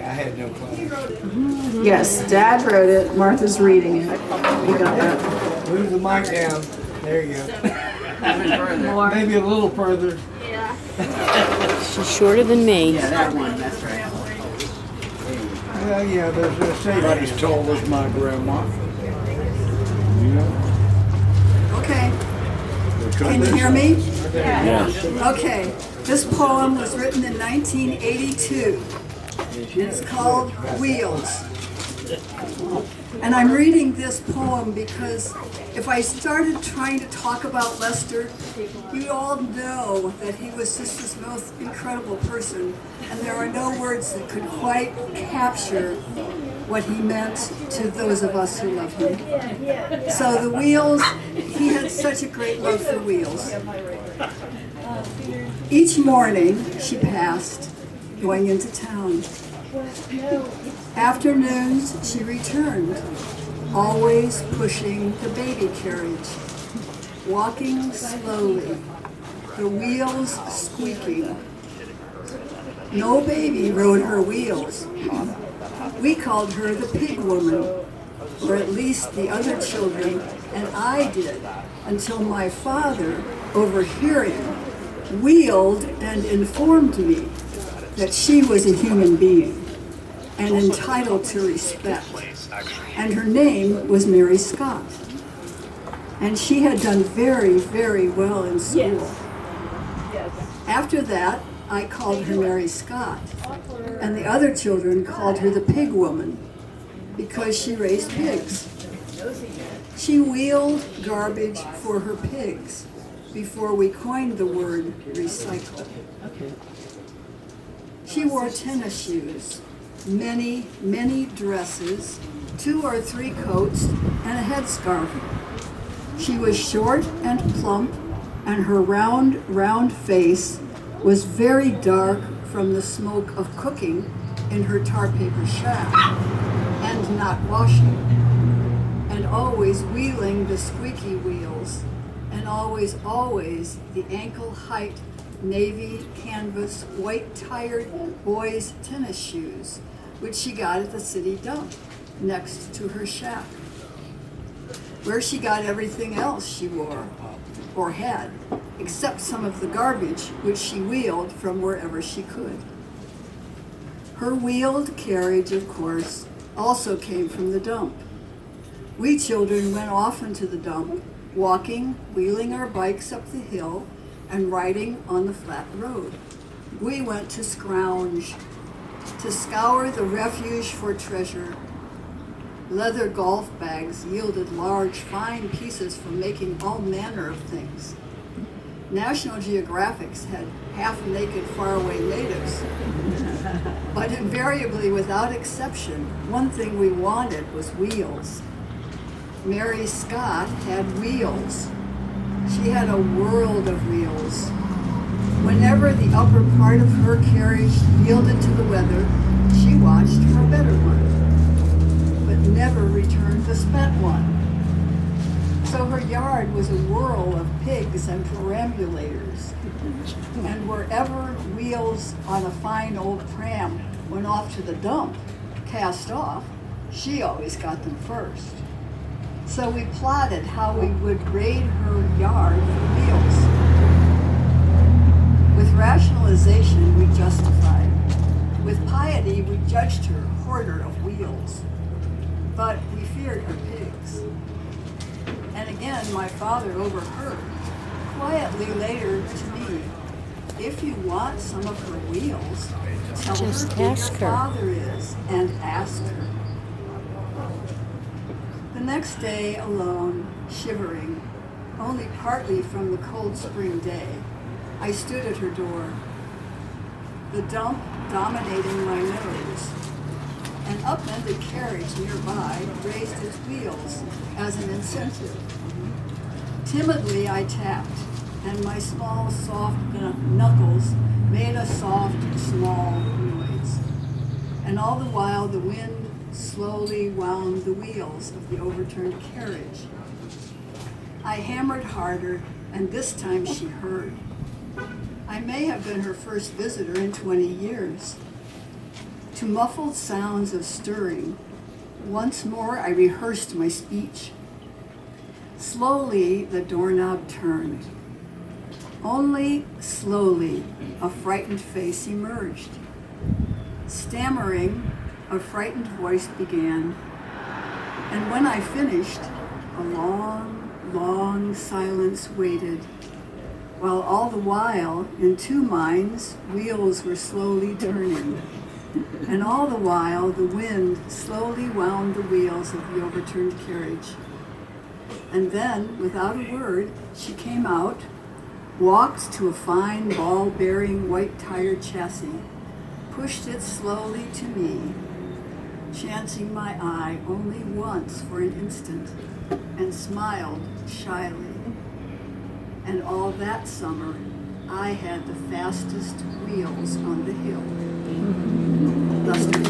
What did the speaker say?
had no clue. Yes, Dad wrote it. Martha's reading it. You got that. Move the mic down. There you go. More. Maybe a little further. She's shorter than me. Yeah, that one, that's right. Well, yeah, there's a say. Everybody's tall as my grandma. You know? Okay, can you hear me? Yes. Okay, this poem was written in 1982. It's called Wheels. And I'm reading this poem because if I started trying to talk about Lester, you all know that he was just this most incredible person, and there are no words that could quite capture what he meant to those of us who love him. So the Wheels, he had such a great love for wheels. Each morning she passed, going into town. Afternoons she returned, always pushing the baby carriage, walking slowly, the wheels squeaking. No baby rode her wheels. We called her the pig woman, or at least the other children, and I did, until my father, overhearing, wheeled and informed me that she was a human being and entitled to respect. And her name was Mary Scott. And she had done very, very well in school. After that, I called her Mary Scott, and the other children called her the pig woman because she raised pigs. She wheeled garbage for her pigs before we coined the word recycle. She wore tennis shoes, many, many dresses, 2 or 3 coats, and a headscarf. She was short and plump, and her round, round face was very dark from the smoke of cooking in her tar paper shack, and not washing, and always wheeling the squeaky wheels, and always, always the ankle-height navy canvas white-tired boys' tennis shoes, which she got at the city dump next to her shack, where she got everything else she wore or had, except some of the garbage which she wheeled from wherever she could. Her wheeled carriage, of course, also came from the dump. We children went often to the dump, walking, wheeling our bikes up the hill, and riding on the flat road. We went to scrounge, to scour the refuge for treasure. Leather golf bags yielded large, fine pieces for making all manner of things. National Geographics had half-naked faraway natives. But invariably, without exception, one thing we wanted was wheels. Mary Scott had wheels. She had a world of wheels. Whenever the upper part of her carriage yielded to the weather, she watched for a better one, but never returned the spent one. So her yard was a whirl of pigs and perambulators. And wherever wheels on a fine old pram went off to the dump, cast off, she always got them first. So we plotted how we would raid her yard for wheels. With rationalization, we justified. With piety, we judged her hoarder of wheels. But we feared her pigs. And again, my father overheard, quietly later to me, if you want some of her wheels, tell Just her who ask your her. father is and ask her. The next day, alone, shivering, only partly from the cold spring day, I stood at her door, the dump dominating my nose. An upended carriage nearby raised its wheels as an incentive. Timidly I tapped, and my small, soft knuckles made a soft, small noise. And all the while the wind slowly wound the wheels of the overturned carriage. I hammered harder, and this time she heard. I may have been her first visitor in 20 years. to muffled sounds of stirring. Once more I rehearsed my speech. Slowly the doorknob turned. Only slowly a frightened face emerged. Stammering, a frightened voice began. And when I finished, a long, long silence waited, while all the while, in two minds, wheels were slowly turning. And all the while, the wind slowly wound the wheels of the overturned carriage. And then, without a word, she came out, walked to a fine ball-bearing white-tired chassis, pushed it slowly to me, chancing my eye only once for an instant, and smiled shyly. And all that summer, I had the fastest wheels on the hill. Lester